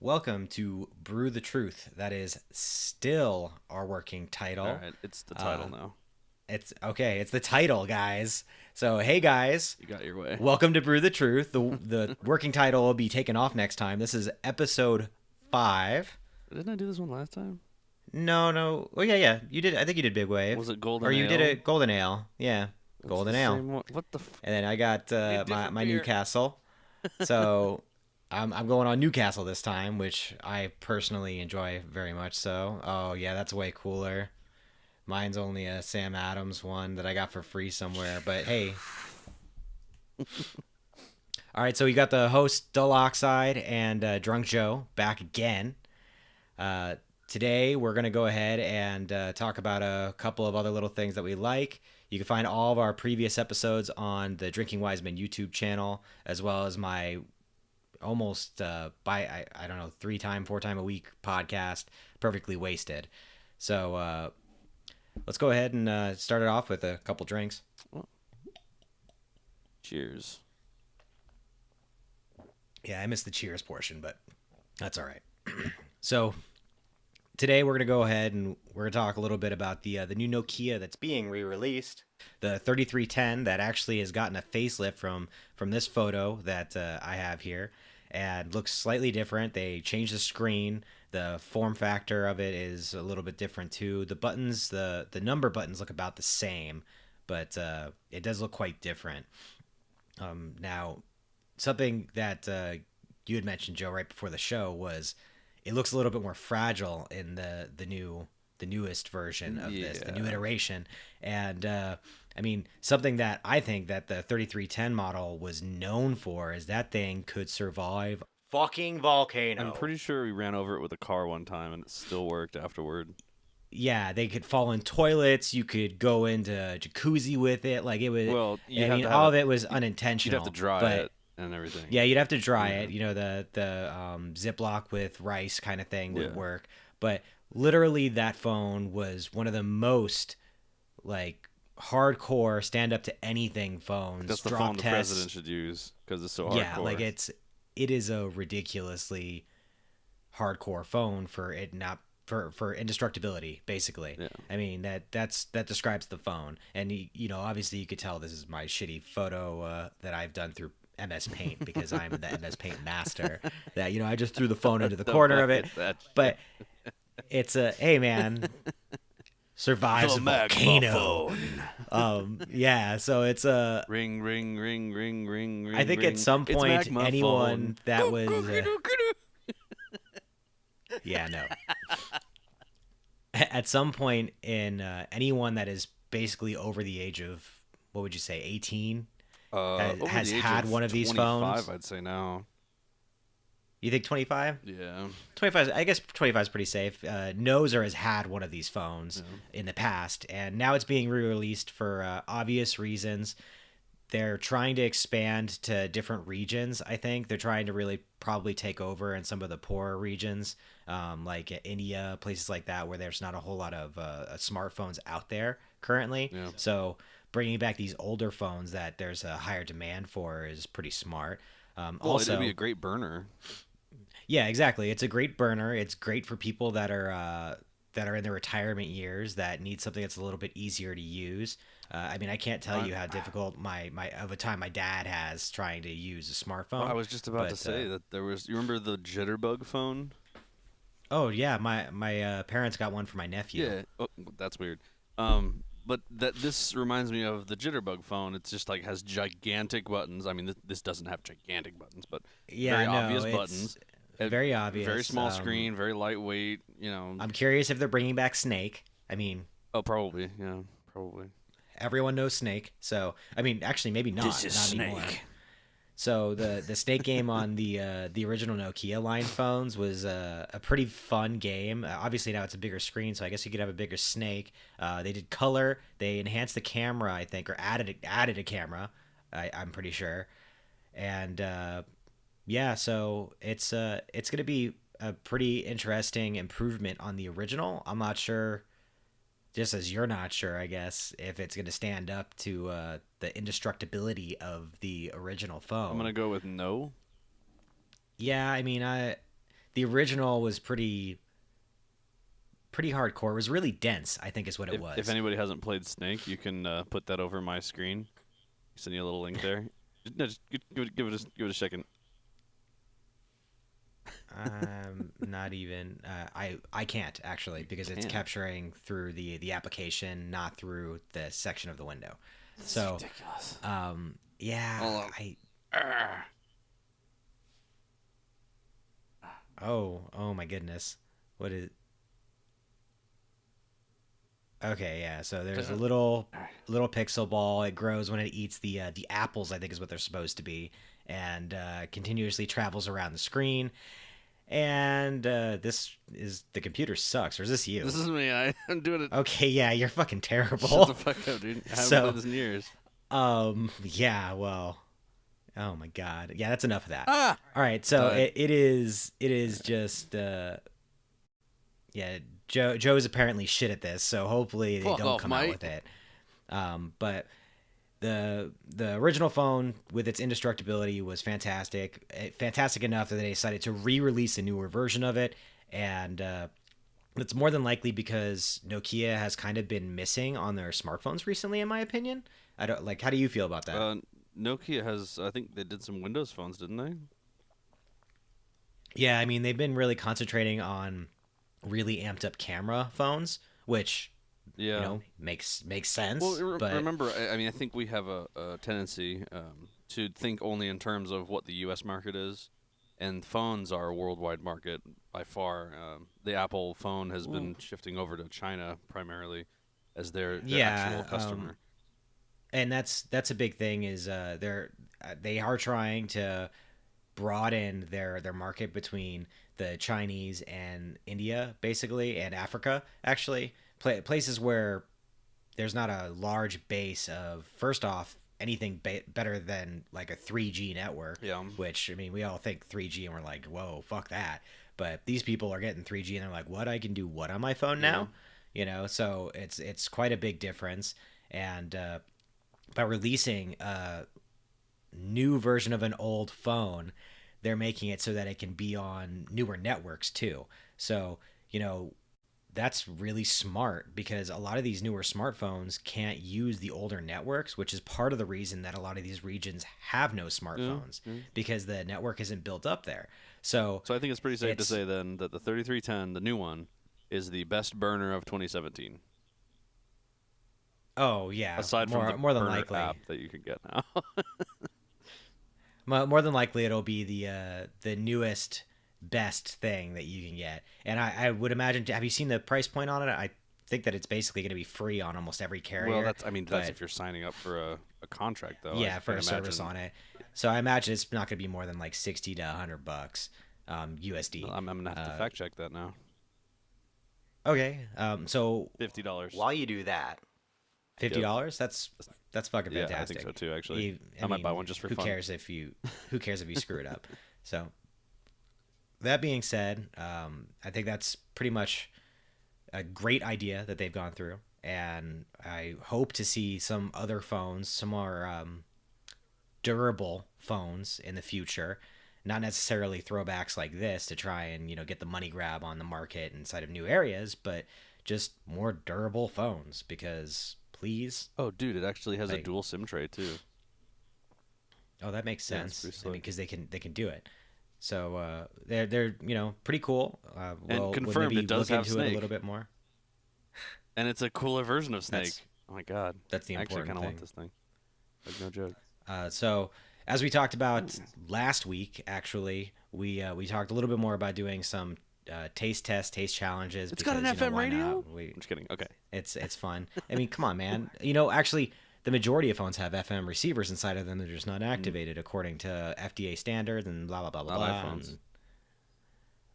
Welcome to Brew the Truth. That is still our working title. All right, it's the title now. It's okay. It's the title, guys. So, hey, guys. You got your way. Welcome to Brew the Truth. The working title will be taken off next time. This is episode 5. Didn't I do this one last time? No. Oh, yeah. You did. I think you did Big Wave. Was it Golden Or you Ale? did a Golden Ale. Yeah, That's Golden the Ale. same one. What the? And then I got my beer. Newcastle. So I'm going on Newcastle this time, which I personally enjoy very much so. Oh, yeah, that's way cooler. Mine's only a Sam Adams one that I got for free somewhere, but hey. All right, so we got the host, DullOxide and Drunk Joe, back again. Today, we're going to go ahead and talk about a couple of other little things that we like. You can find all of our previous episodes on the Drinking Wisemen YouTube channel, as well as my almost, I don't know, 4 time a week podcast, Perfectly Wasted. So, let's go ahead and start it off with a couple drinks. Cheers. Yeah, I missed the cheers portion, but that's all right. So today we're going to go ahead and we're going to talk a little bit about the new Nokia that's being re-released. The 3310 that actually has gotten a facelift from this photo that I have here and looks slightly different. They changed the screen. The form factor of it is a little bit different too. The buttons, the number buttons look about the same, but it does look quite different. Now, something that you had mentioned, Joe, right before the show was it looks a little bit more fragile in the newest version of this, the new iteration. And I mean, something that I think that the 3310 model was known for is that thing could survive fucking volcano. I'm pretty sure we ran over it with a car one time and it still worked afterward. Yeah, they could fall in toilets. You could go into jacuzzi with it. Like it was. Well, all of it was unintentional. You'd have to dry it and everything. Yeah, you'd have to dry it. You know, the Ziploc with rice kind of thing would work. But literally, that phone was one of the most like hardcore stand up to anything phones. That's the drop phone the tests. president should use because it's so hardcore. Yeah, like it is a ridiculously hardcore phone for it not. For indestructibility, basically. Yeah. I mean that describes the phone, and you know obviously you could tell this is my shitty photo that I've done through MS Paint because I'm the MS Paint master. That I just threw the phone into the corner of it, but it's hey man, survives a volcano. Yeah, so it's a ring. I think at some point anyone that was. Yeah, no. At some point in anyone that is basically over the age of, what would you say, 18, has had one of these phones. I'd say now. You think 25? Yeah. 25. I guess 25 is pretty safe. Knows or has had one of these phones in the past, and now it's being re-released for obvious reasons. They're trying to expand to different regions, I think. They're trying to really probably take over in some of the poorer regions, like India, places like that, where there's not a whole lot of smartphones out there currently. Yeah. So bringing back these older phones that there's a higher demand for is pretty smart. Also, it'd be a great burner. Yeah, exactly. It's a great burner. It's great for people that are in their retirement years that need something that's a little bit easier to use. I mean, I can't tell you how difficult my dad has trying to use a smartphone. Well, I was just about to say that there was. You remember the JitterBug phone? Oh yeah, my parents got one for my nephew. Yeah, that's weird. But this reminds me of the JitterBug phone. It's just like has gigantic buttons. I mean, this doesn't have gigantic buttons, but very obvious buttons. Very obvious. Very small screen, very lightweight. I'm curious if they're bringing back Snake. I mean. Oh, probably. Yeah, probably. Everyone knows Snake, so I mean, actually, maybe not. This is not Snake. Anymore. So the Snake game on the original Nokia line phones was a pretty fun game. Obviously now it's a bigger screen, so I guess you could have a bigger Snake. They did color. They enhanced the camera, I think, or added a camera. I'm pretty sure, and yeah, so it's gonna be a pretty interesting improvement on the original. I'm not sure. Just as you're not sure, I guess, if it's going to stand up to the indestructibility of the original phone. I'm going to go with no. Yeah, I mean, the original was pretty hardcore. It was really dense, I think is what it was. If anybody hasn't played Snake, you can put that over my screen. Send you a little link there. No, just give it a second. Not even. I can't actually because it's capturing through the application, not through the section of the window. That's so ridiculous. Yeah. Oh my goodness. What is? Okay, yeah. So there's a little pixel ball. It grows when it eats the apples, I think is what they're supposed to be, and continuously travels around the screen. And this is the computer sucks, or is this you? This is me. I'm doing it. Okay, yeah, you're fucking terrible. Shut the fuck up, dude. I haven't played this in years. Yeah, well, oh my god, yeah, that's enough of that. Ah! All right, so it is just yeah. Joe's apparently shit at this, so hopefully they don't come out with it. But the original phone with its indestructibility was fantastic, fantastic enough that they decided to re-release a newer version of it, and it's more than likely because Nokia has kind of been missing on their smartphones recently, in my opinion. I don't like. How do you feel about that? Nokia has, I think they did some Windows phones, didn't they? Yeah, I mean they've been really concentrating on really amped up camera phones, which makes sense. Well, but remember, I mean, I think we have a tendency to think only in terms of what the U.S. market is, and phones are a worldwide market by far. The Apple phone has been shifting over to China primarily as their actual customer. And that's a big thing. Is they are trying to broaden their market between the Chinese and India, basically, and Africa, actually. Places where there's not a large base of, first off, anything better than like a 3G network. Yeah. Which, I mean, we all think 3G and we're like, whoa, fuck that. But these people are getting 3G and they're like, what? I can do what on my phone now? So it's quite a big difference. And by releasing a new version of an old phone, they're making it so that it can be on newer networks too. So, that's really smart because a lot of these newer smartphones can't use the older networks, which is part of the reason that a lot of these regions have no smartphones because the network isn't built up there. So I think it's pretty safe to say then that the 3310, the new one, is the best burner of 2017. Oh yeah, aside from the more than burner likely app that you can get now. More than likely, it'll be the newest, best thing that you can get. And I would imagine. Have you seen the price point on it? I think that it's basically going to be free on almost every carrier. Well, that's if you're signing up for a contract, though. Yeah, for a service on it. So I imagine it's not going to be more than like $60 to $100 USD. Well, I'm gonna have to fact check that now. Okay. So $50. While you do that, $50. That's fucking fantastic. Yeah, I think so too. Actually, I might buy one just for fun. Who cares if you screw it up? So that being said, I think that's pretty much a great idea that they've gone through, and I hope to see some other phones, some more durable phones in the future. Not necessarily throwbacks like this to try and get the money grab on the market inside of new areas, but just more durable phones because. Please. Oh, dude, it actually has a dual SIM tray too. Oh, that makes sense. I mean, because they can do it. So they're pretty cool. And confirmed it does have Snake it a little bit more. And it's a cooler version of Snake. Oh my god, that's the important thing. I actually kind of want this thing. Like, no joke. So as we talked about last week, actually, we talked a little bit more about doing some taste challenges. It's got an FM radio? I'm just kidding. Okay. It's fun. I mean, come on, man. Actually, the majority of phones have FM receivers inside of them. They're just not activated according to FDA standards and blah, blah, blah, blah,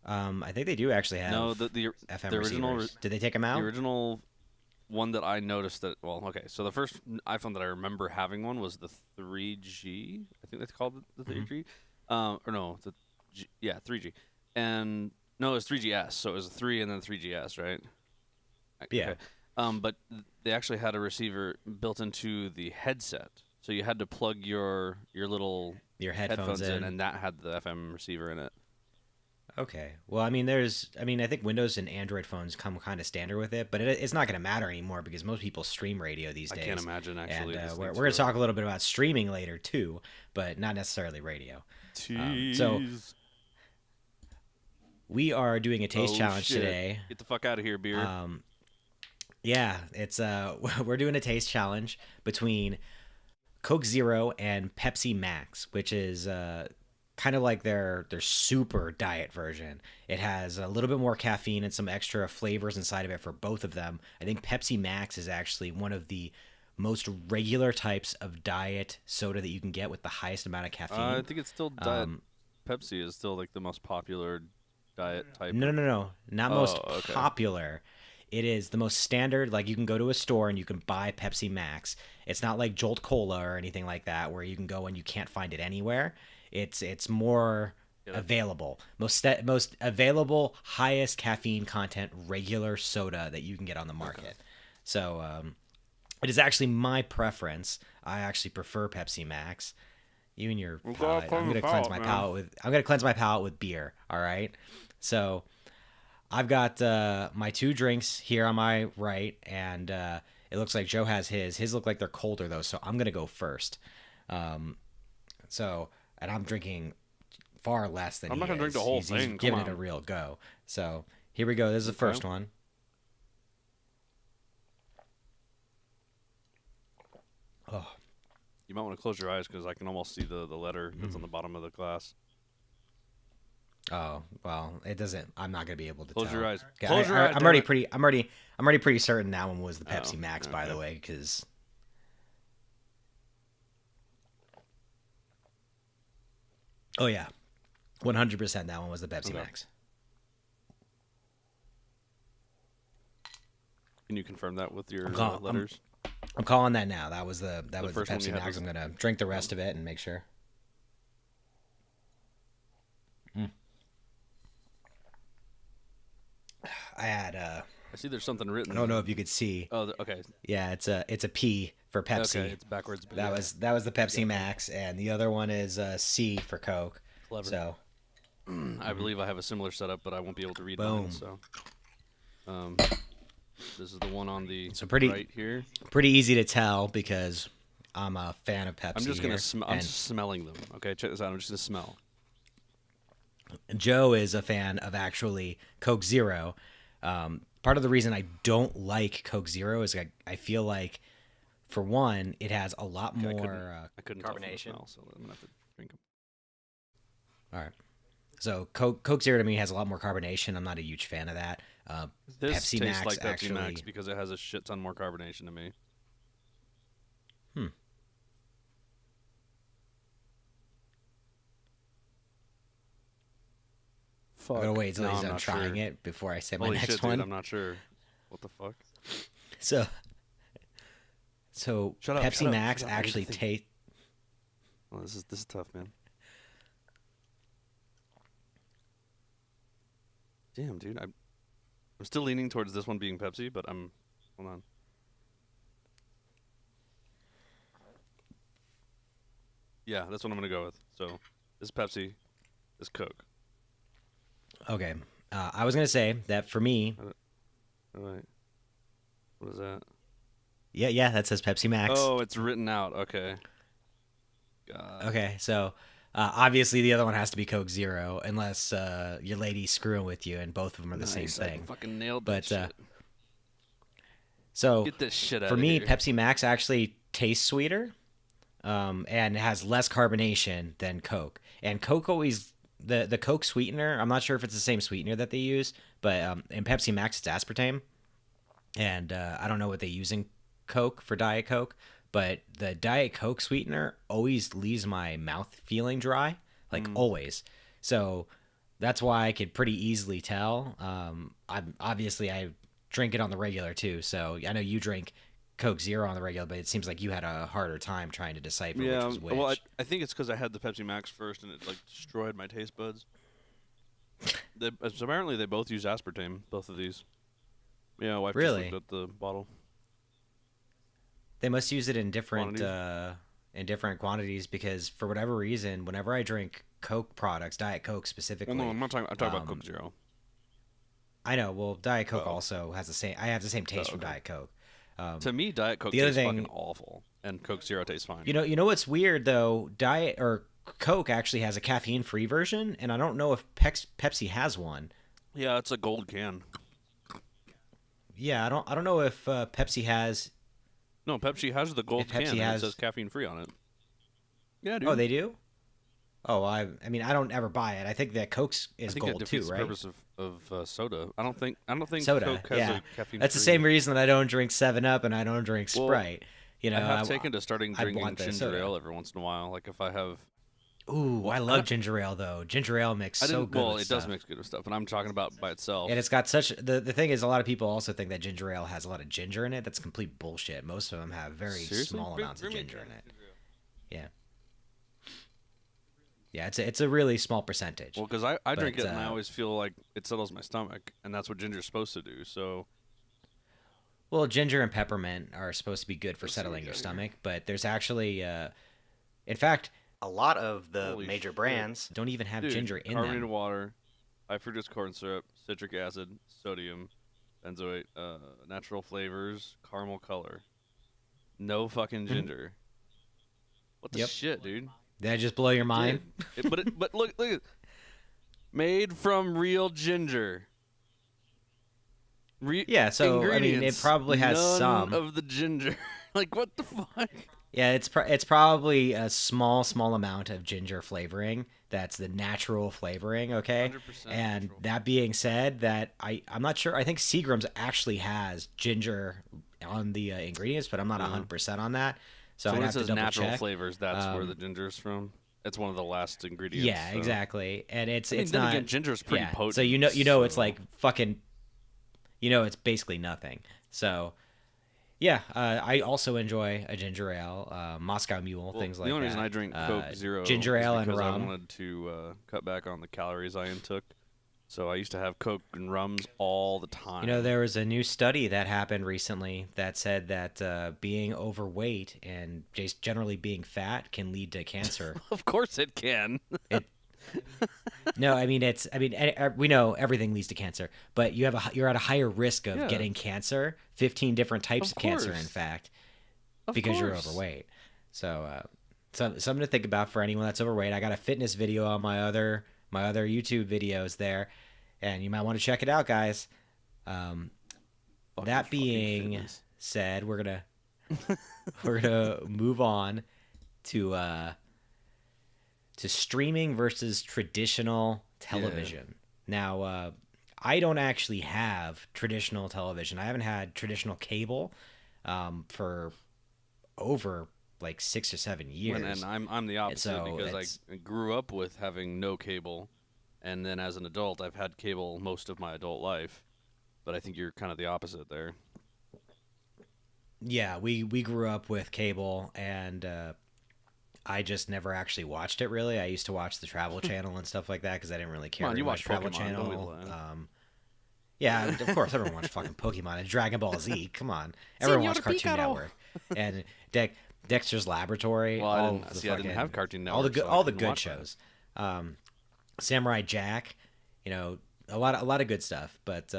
blah. I think they do actually have the FM the original receivers. Did they take them out? The original one that I noticed so the first iPhone that I remember having one was the 3G. I think that's called the 3G. Or no, 3G. And no, it was 3GS, so it was a 3 and then 3GS, right? Yeah. Okay. But they actually had a receiver built into the headset, so you had to plug your little headphones in, and that had the FM receiver in it. Okay. Well, I think Windows and Android phones come kind of standard with it, but it's not going to matter anymore because most people stream radio these I days. can't imagine actually. And listening we're to going to talk it. a little bit about streaming later too, but not necessarily radio. So Tease. we are doing a taste Oh challenge shit! today. Get the fuck out of here, beer. Yeah, it's we're doing a taste challenge between Coke Zero and Pepsi Max, which is kind of like their super diet version. It has a little bit more caffeine and some extra flavors inside of it for both of them. I think Pepsi Max is actually one of the most regular types of diet soda that you can get with the highest amount of caffeine. I think it's still diet. Pepsi is still like the most popular diet type. No, not most okay. popular. It is the most standard. Like you can go to a store and you can buy Pepsi Max. It's not like Jolt Cola or anything like that where you can go and you can't find it anywhere. It's more available, most available, highest caffeine content regular soda that you can get on the market. Okay. So it is actually my preference. I actually prefer Pepsi Max. You and your palate. I'm gonna cleanse my palate with beer. All right. So I've got my two drinks here on my right, and it looks like Joe has his. His look like they're colder though, so I'm gonna go first. And I'm drinking far less than I'm not he gonna drink is. the whole He's thing. giving Come it a on. real go. So here we go. This is the first one. Oh, You might want to close your eyes because I can almost see the letter that's on the bottom of the glass. oh, well, it doesn't. I'm not gonna be able to Close tell. your eyes. Okay, Close your eyes. I'm already pretty. I'm already pretty certain that one was the Pepsi Oh, Max, by the okay. way, because. Oh yeah, 100%. That one was the Pepsi Okay. Max. Can you confirm that with your I'm- letters? I'm calling that now. That was the first one Pepsi you had Max. was- I'm gonna drink the rest of it and make sure. I had I see there's something written. I don't know if you could see. Oh, okay. Yeah, it's a P for Pepsi. Okay, it's backwards. But That yeah. was the Pepsi Max, and the other one is C for Coke. Clever. So I believe I have a similar setup, but I won't be able to read Boom. mine. So, this is the one on the So pretty- right here. pretty easy to tell because I'm a fan of Pepsi. I'm just gonna here, smell. I'm and smelling them. Okay, check this out. I'm just gonna smell. Joe is a fan of actually Coke Zero. Part of the reason I don't like Coke Zero is I feel like, for one, it has a lot Okay, more I couldn't tell from the carbonation. smell, so I'm gonna have to drink them. All right. So Coke Zero to me has a lot more carbonation. I'm not a huge fan of that. This Pepsi tastes Max like Pepsi actually. Max because it has a shit ton more carbonation to me. I'm gonna wait until No, he's I'm done not trying sure. it before I say my Holy next shit, one. dude! I'm not sure. What the fuck? So Shut up, Pepsi shut up, Max shut up. I need to actually think. tastes. Well, this is tough, man. Damn, dude. I'm still leaning towards this one being Pepsi, but hold on. Yeah, that's what I'm gonna go with. So, this is Pepsi, this Coke. Okay. I was gonna say that for me. All right. What is that? Yeah, that says Pepsi Max. Oh, it's written out. Okay. God. Okay, so obviously the other one has to be Coke Zero, unless your lady's screwing with you, and both of them are the Nice, same I thing. fucking nailed But that shit. So Get this shit out for of me, here. Pepsi Max actually tastes sweeter, and has less carbonation than Coke. And Coke always the Coke sweetener. I'm not sure if it's the same sweetener that they use, but in Pepsi Max it's aspartame, and I don't know what they use in Coke for Diet Coke. But the Diet Coke sweetener always leaves my mouth feeling dry, like always. So that's why I could pretty easily tell. I drink it on the regular too. So I know you drink Coke Zero on the regular, but it seems like you had a harder time trying to decipher which was which. well, I think it's because I had the Pepsi Max first, and it like destroyed my taste buds. Apparently, they both use aspartame. Both of these. Yeah, wife Really? just looked at the bottle. They must use it in different Quantities? quantities because for whatever reason, whenever I drink Coke products, Diet Coke specifically. Well, no, I'm not talking. I'm talking about Coke Zero. I know. Well, Diet Coke also has the same. I have the same taste from Diet Coke. To me, Diet Coke tastes fucking awful, and Coke Zero tastes fine. You know what's weird though? Diet or Coke actually has a caffeine-free version, and I don't know if Pepsi has one. Yeah, it's a gold can. Yeah, I don't know if Pepsi has. No, Pepsi has the gold can. And it says caffeine-free on it. Yeah, dude. Oh, they do. Oh, I mean, I don't ever buy it. I think that Coke's is gold too, right? The purpose of soda. I don't think soda, Coke has a caffeine. That's the same reason that I don't drink 7-Up and I don't drink Sprite. You know, I have taken to starting drinking ginger ale every once in a while. Like if I have. Ooh, I love ginger ale though. Ginger ale mixes so good. Well, it does mix good with stuff, and I'm talking about by itself. And it's got such the thing is, a lot of people also think that ginger ale has a lot of ginger in it. That's complete bullshit. Most of them have very small amounts of ginger in it. Yeah. Yeah, it's a really small percentage. Well, because I drink it and I always feel like it settles my stomach, and that's what ginger's supposed to do. So. Well, ginger and peppermint are supposed to be good for settling your stomach, but there's actually, in fact, a lot of the major brands don't even have ginger in them. Carbonated water, high fructose corn syrup, citric acid, sodium, benzoate, natural flavors, caramel color. No fucking ginger. What the shit, dude? Did I just blow your mind? But look, made from real ginger. Yeah, so I mean, it probably has some of the ginger. Like, what the fuck? Yeah, it's probably a small amount of ginger flavoring. That's the natural flavoring, okay? 100% and natural. That being said, that I'm not sure. I think Seagram's actually has ginger on the ingredients, but I'm not 100% on that. So when I'd it have says to natural check. flavors, that's where the ginger's from. It's one of the last ingredients. Yeah, so. Exactly. And it's then not. Again, ginger's pretty potent. So you know it's like fucking. You know it's basically nothing. So. Yeah, I also enjoy a ginger ale, Moscow Mule, things like that. The only reason I drink Coke Zero ginger ale and rum. I wanted to cut back on the calories I intook. So I used to have Coke and rums all the time. You know, there was a new study that happened recently that said that being overweight and just generally being fat can lead to cancer. Of course it can. No, I mean we know everything leads to cancer, but you're at a higher risk of getting cancer, 15 different types of cancer, in fact, because you're overweight. So, something to think about for anyone that's overweight. I got a fitness video on my other YouTube videos there, and you might want to check it out, guys. That being said, we're gonna move on to streaming versus traditional television. Now, I don't actually have traditional television. I haven't had traditional cable for over like 6 or 7 years. And I'm the opposite, because I grew up with having no cable, and then as an adult, I've had cable most of my adult life. But I think you're kind of the opposite there. Yeah, we grew up with cable, and I just never actually watched it, really. I used to watch the Travel Channel and stuff like that because I didn't really care. You watch Travel Pokemon, Channel. Yeah, of course, everyone watched fucking Pokemon and Dragon Ball Z. Come on. Everyone watched Cartoon Network. And Dexter's Laboratory. Well, I didn't have Cartoon Network. All the good shows. Samurai Jack, a lot of good stuff. But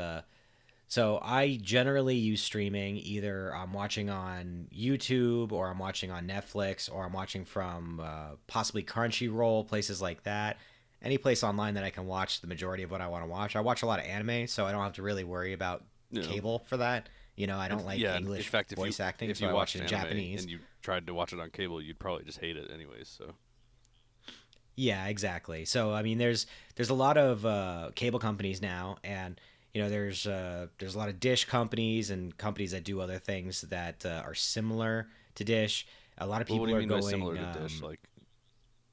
so I generally use streaming. Either I'm watching on YouTube, or I'm watching on Netflix, or I'm watching from possibly Crunchyroll, places like that. Any place online that I can watch the majority of what I want to watch. I watch a lot of anime, so I don't have to really worry about cable for that. I don't like English voice acting, so I watch it in Japanese. And you tried to watch it on cable, you'd probably just hate it anyways. So. Yeah, exactly. So I mean, there's a lot of cable companies now, and there's a lot of dish companies and companies that do other things that are similar to Dish. A lot of people are going similar to Dish. Like,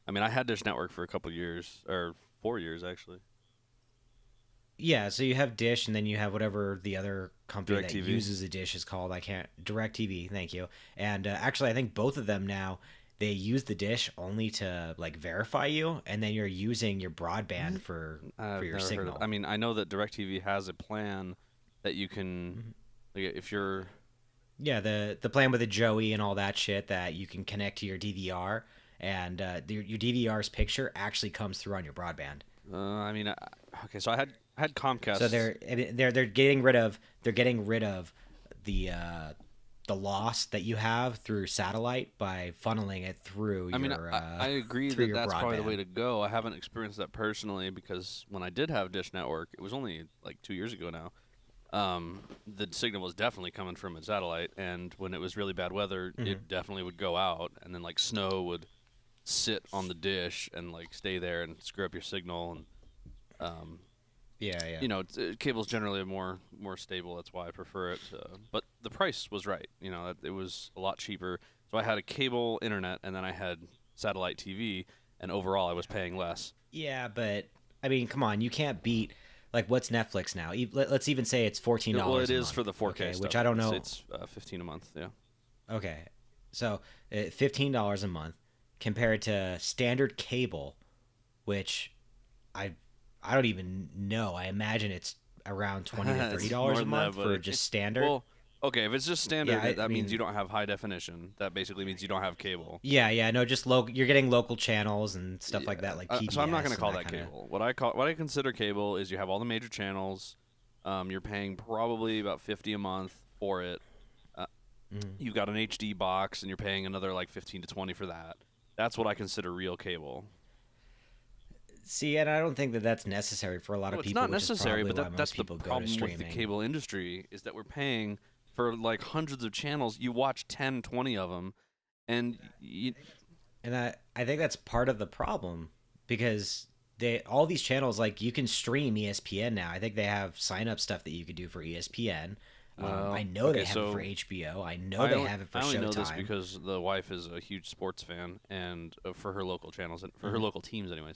I mean, I had Dish Network for a couple years, or 4 years actually. Yeah, so you have Dish, and then you have whatever the other company that uses a Dish is called. DirecTV, thank you. And actually, I think both of them now, they use the Dish only to like verify you, and then you're using your broadband for your signal. I mean, I know that DirecTV has a plan that you can, like, if you're. Yeah, the plan with the Joey and all that shit that you can connect to your DVR. and your DVR's picture actually comes through on your broadband. Okay, so I had Comcast. So they're getting rid of the the loss that you have through satellite by funneling it through I agree through that your that's probably the broadband. way to go. I haven't experienced that personally because when I did have Dish Network, it was only like 2 years ago now. The signal was definitely coming from a satellite, and when it was really bad weather, it definitely would go out, and then like snow would sit on the dish and like stay there and screw up your signal. And Yeah. cable's generally more stable. That's why I prefer it. But the price was right. It was a lot cheaper. So I had a cable internet, and then I had satellite TV, and overall I was paying less. Yeah, but I mean, come on, you can't beat like what's Netflix now? Let's even say it's $14. Well, it a is month, for the 4K okay, stuff. which I don't know. It's 15 a month. Yeah. Okay, so $15 a month compared to standard cable, which I I don't even know. I imagine it's around $20 to It's $30 more a than month that, for buddy. just standard. Well, okay, if it's just standard, Yeah, that I means mean, you don't have high definition. That basically means you don't have cable. yeah, no, just local. You're getting local channels and stuff like that, like PBS. So I'm not going to and call that that kinda. cable. What I consider cable is you have all the major channels. You're paying probably about 50 a month for it. You've got an HD box, and you're paying another like 15 to 20 for that. That's what I consider real cable. See, and I don't think that that's necessary for a lot No, of it's people. not which is necessary, probably but why most that's the people go to problem with the streaming. cable industry is that we're paying for like hundreds of channels. You watch 10, 20 of them, and And I think that's part of the problem because all these channels, like, you can stream ESPN now. I think they have sign up stuff that you could do for ESPN. well, I know okay, they have so it for HBO. I know they have it for I only know this Showtime. because the wife is a huge sports fan, and for her local channels and for her local teams, anyways.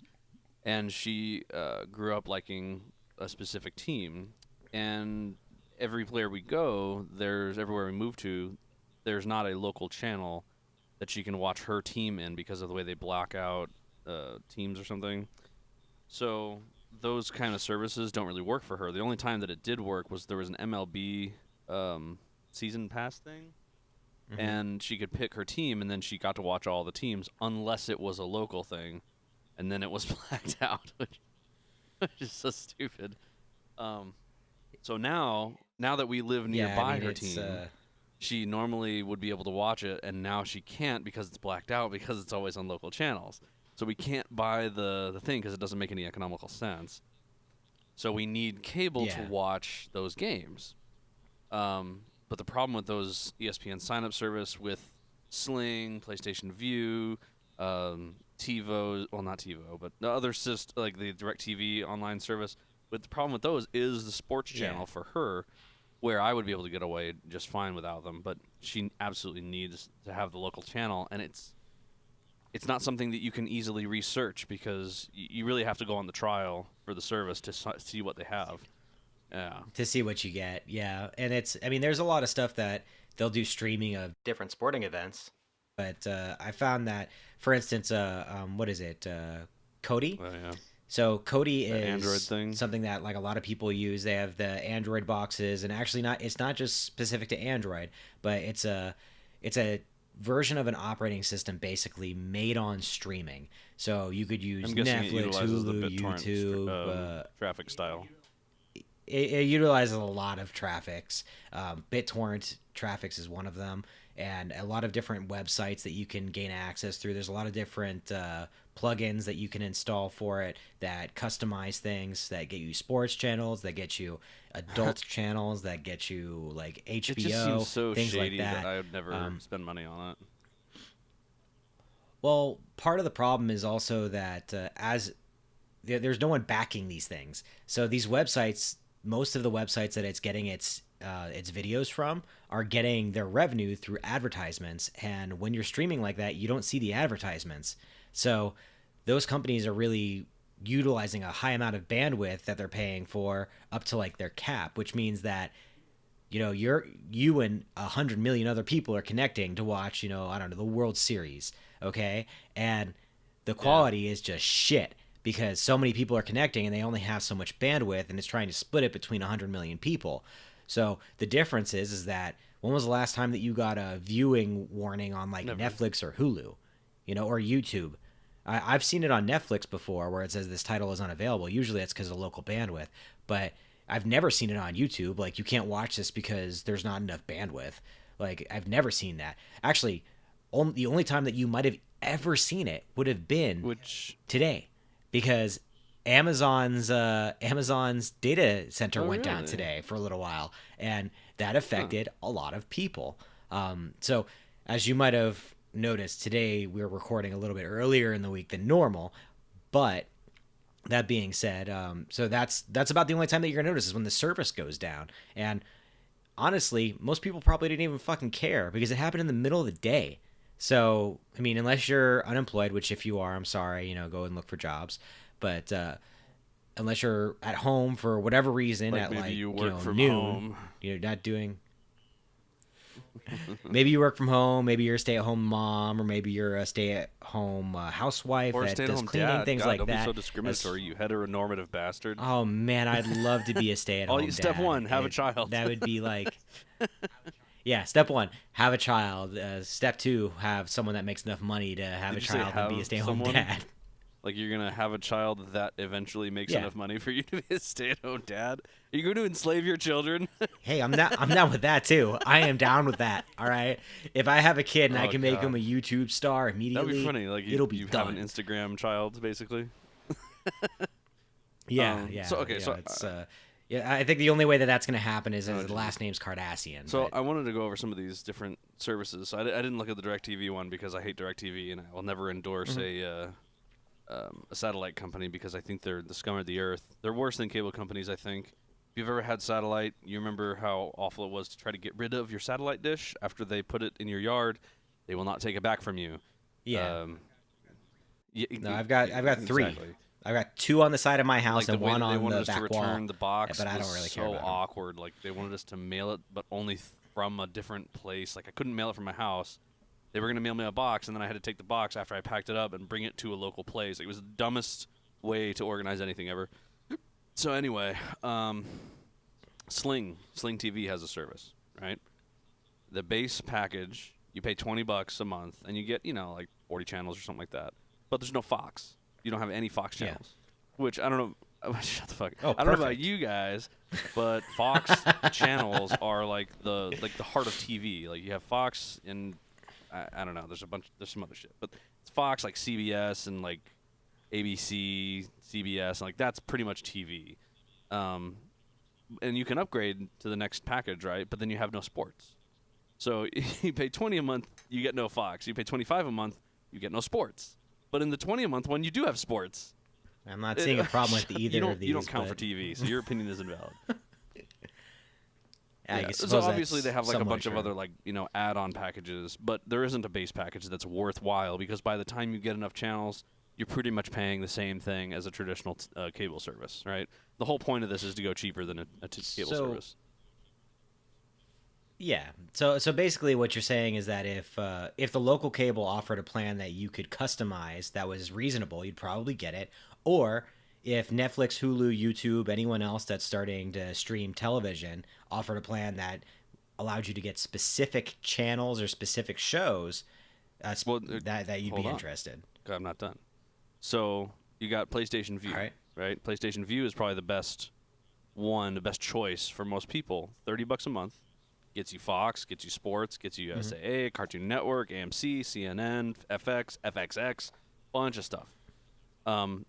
And she grew up liking a specific team, and everywhere we go, everywhere we move to, there's not a local channel that she can watch her team in because of the way they block out teams or something. So those kind of services don't really work for her. The only time that it did work was there was an MLB season pass thing, and she could pick her team, and then she got to watch all the teams unless it was a local thing, and then it was blacked out, which is so stupid. So now that we live Yeah, nearby I mean, her it's team, she normally would be able to watch it, and now she can't because it's blacked out because it's always on local channels. So we can't buy the thing because it doesn't make any economical sense. So we need cable to watch those games. But the problem with those ESPN sign-up service with Sling, PlayStation View, TiVo, well, not TiVo, but the other like the DirecTV online service, but the problem with those is the sports channel for her, where I would be able to get away just fine without them, but she absolutely needs to have the local channel, and it's not something that you can easily research because you really have to go on the trial for the service to see what they have. Yeah. to see what you get. Yeah, and I mean, there's a lot of stuff that they'll do streaming of different sporting events, but I found that, for instance, what is it, Kodi? Oh, yeah. So Kodi The is Android thing? something that like a lot of people use. They have the Android boxes, and actually it's not just specific to Android, but it's a version of an operating system basically made on streaming. So you could use I'm guessing it Netflix, utilizes the Hulu, BitTorrent YouTube. traffic style. It utilizes a lot of traffics. BitTorrent traffics is one of them, and a lot of different websites that you can gain access through. There's a lot of different plugins that you can install for it that customize things, that get you sports channels, that get you adult channels, that get you like HBO, It just seems so things shady like that. I would never spend money on it. Well, part of the problem is also that there's no one backing these things. So these websites, most of the websites that it's getting its videos from are getting their revenue through advertisements, and when you're streaming like that, you don't see the advertisements. So those companies are really utilizing a high amount of bandwidth that they're paying for up to like their cap, which means that you and 100 million other people are connecting to watch, I don't know, the World Series, okay? And the quality is just shit because so many people are connecting and they only have so much bandwidth, and it's trying to split it between 100 million people. So the difference is that when was the last time that you got a viewing warning on like Never. Netflix or Hulu? or YouTube. I've seen it on Netflix before where it says this title is unavailable. Usually that's because of local bandwidth, but I've never seen it on YouTube. Like, you can't watch this because there's not enough bandwidth. Like, I've never seen that. Actually, the only time that you might have ever seen it would have been today, because Amazon's data center went down today for a little while, and that affected a lot of people. So as you might have noticed, today we're recording a little bit earlier in the week than normal, but that being said, so that's about the only time that you're gonna notice is when the service goes down. And honestly, most people probably didn't even fucking care because it happened in the middle of the day. So, I mean, unless you're unemployed, which if you are, I'm sorry, go and look for jobs. But unless you're at home for whatever reason, like at maybe you work from noon, home. you're not doing. Maybe you work from home. Maybe you're a stay-at-home mom, or maybe you're a stay-at-home housewife Or that does stay-at-home cleaning, dad. things God, like don't that. be so discriminatory, you heteronormative bastard. Oh man, I'd love to be a stay-at-home dad. Step one, have a child. That would be like, yeah. Step one, have a child. Step two, have someone that makes enough money to have a child and be a stay-at-home dad. Like, you're gonna have a child that eventually makes enough money for you to be a stay-at-home dad? Are you going to enslave your children? Hey, I'm down with that too. I am down with that. All right. If I have a kid and I can make him a YouTube star immediately, that'd be funny. Like, it'll be you done. have an Instagram child, basically. Yeah. So okay, so it's, I think the only way that that's going to happen is if the last name's Cardassian. So I wanted to go over some of these different services. So I didn't look at the DirecTV one because I hate DirecTV, and I will never endorse a satellite company because I think they're the scum of the earth. They're worse than cable companies, I think. If you've ever had satellite, you remember how awful it was to try to get rid of your satellite dish after they put it in your yard. They will not take it back from you. Yeah. No, I've got three. Exactly. I've got two on the side of my house Like and one on the back wall. They wanted us to return the box, but I don't really care about it. So awkward. Like, they wanted us to mail it, but only from a different place. Like, I couldn't mail it from my house. They were going to mail me a box, and then I had to take the box after I packed it up and bring it to a local place. It was the dumbest way to organize anything ever. So anyway, Sling TV has a service, right? The base package, you pay $20 a month, and you get, like 40 channels or something like that. But there's no Fox. You don't have any Fox channels, which I don't know. Shut the fuck. Oh, I don't know about you guys, but Fox channels are like the heart of TV. Like, you have Fox and I don't know. There's some other shit, but it's Fox, like CBS and like ABC, CBS, and like that's pretty much TV. And you can upgrade to the next package, right? But then you have no sports. So you pay $20 a month, you get no Fox. You pay $25 a month, you get no sports. But in the $20 a month one, you do have sports. I'm not seeing a problem with either of these. You don't count for TV, so your opinion is invalid. Yeah. So obviously they have like a bunch of other add-on packages, but there isn't a base package that's worthwhile because by the time you get enough channels, you're pretty much paying the same thing as a traditional cable service, right? The whole point of this is to go cheaper than a cable service. Yeah. So basically what you're saying is that if the local cable offered a plan that you could customize that was reasonable, you'd probably get it. Or if Netflix, Hulu, YouTube, anyone else that's starting to stream television offered a plan that allowed you to get specific channels or specific shows, that you'd be interested. I'm not done. So you got PlayStation Vue, right? PlayStation Vue is probably the best choice for most people. $30 a month. Gets you Fox, gets you sports, gets you USAA, Cartoon Network, AMC, CNN, FX, FXX, bunch of stuff.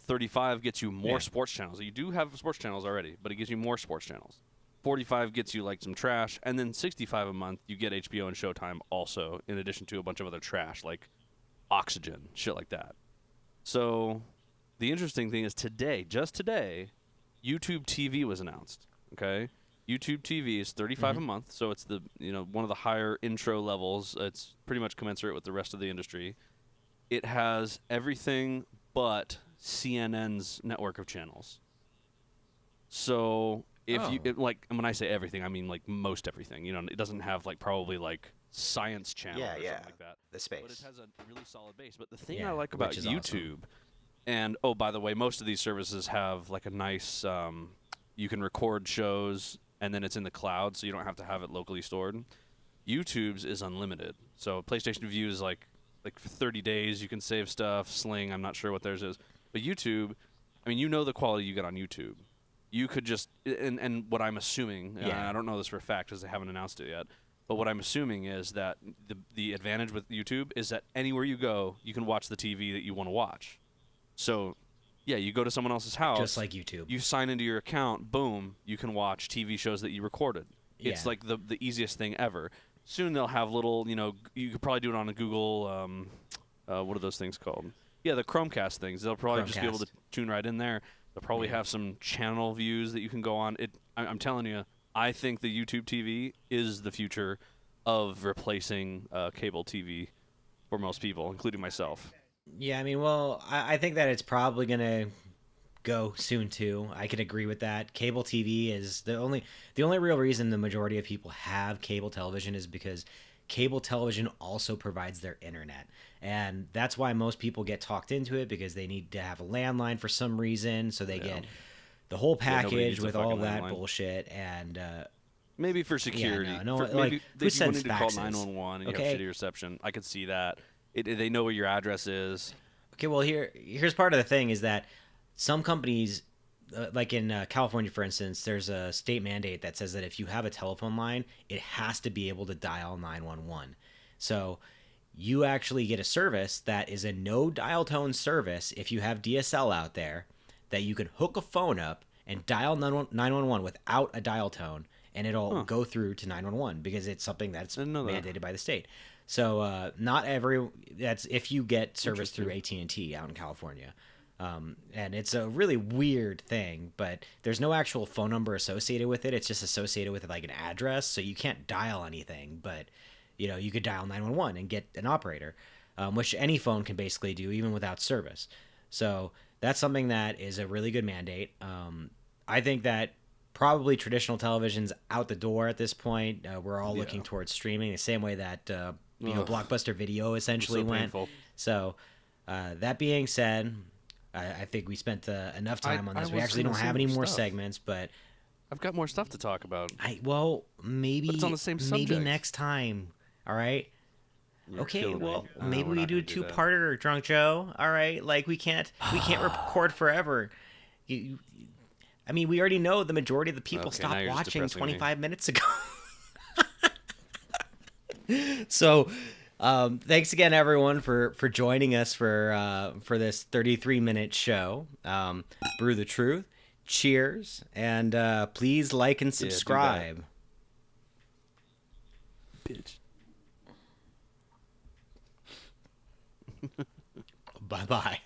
35 gets you more sports channels. You do have sports channels already, but it gives you more sports channels. 45 gets you like some trash, and then 65 a month you get HBO and Showtime also, in addition to a bunch of other trash like Oxygen, shit like that. So the interesting thing is just today, YouTube TV was announced. Okay. YouTube TV is $35 a month, so it's the one of the higher intro levels. It's pretty much commensurate with the rest of the industry. It has everything but CNN's network of channels. So if when I say everything, I mean like most everything. It doesn't have like probably like Science Channel or something like that. The space. But it has a really solid base. But the thing I like about YouTube, and by the way, most of these services have like a nice you can record shows. And then it's in the cloud, so you don't have to have it locally stored. YouTube's is unlimited. So PlayStation Vue is like like for 30 days you can save stuff. Sling, I'm not sure what theirs is, but YouTube, I mean, you know the quality you get on YouTube. You could just and what I'm assuming, I don't know this for a fact because they haven't announced it yet. But what I'm assuming is that the advantage with YouTube is that anywhere you go, you can watch the TV that you want to watch. So, yeah, you go to someone else's house. Just like YouTube. You sign into your account, boom, you can watch TV shows that you recorded. Yeah. It's like the easiest thing ever. Soon they'll have little, you could probably do it on a Google, what are those things called? Yeah, the Chromecast things. They'll probably just be able to tune right in there. They'll probably have some channel views that you can go on. I'm telling you, I think the YouTube TV is the future of replacing cable TV for most people, including myself. Yeah, I mean, well, I think that it's probably going to go soon too. I can agree with that. Cable TV is the only real reason the majority of people have cable television is because cable television also provides their internet. And that's why most people get talked into it, because they need to have a landline for some reason, so they get the whole package with all that bullshit. And maybe for security. Yeah, no, maybe like, who if you wanted sends to call faxes? 911 and Okay. you have shitty reception, I could see that. They know where your address is. Okay, well, here's part of the thing is that some companies, like in California, for instance, there's a state mandate that says that if you have a telephone line, it has to be able to dial 911. So you actually get a service that is a no dial tone service if you have DSL out there, that you can hook a phone up and dial 911 without a dial tone, and it'll go through to 911 because it's something that's mandated by the state. So that's if you get service through AT&T out in California. And it's a really weird thing, but there's no actual phone number associated with it. It's just associated with like an address, so you can't dial anything, but you could dial 911 and get an operator, which any phone can basically do even without service. So that's something that is a really good mandate. I think that probably traditional television's out the door at this point. We're all looking towards streaming the same way that Blockbuster Video essentially went. So that being said, I think we spent enough time on this. We actually don't have any more segments, but I've got more stuff to talk about. Maybe but it's on the same subject. Maybe next time. All right. Okay, well, maybe we do a two-parter, Drunk Joe. All right, like we can't record forever. I mean, we already know the majority of the people stopped watching 25 minutes ago. So, thanks again, everyone, for joining us for this 33-minute show. Brew the Truth. Cheers, and please like and subscribe. Bitch. Bye-bye.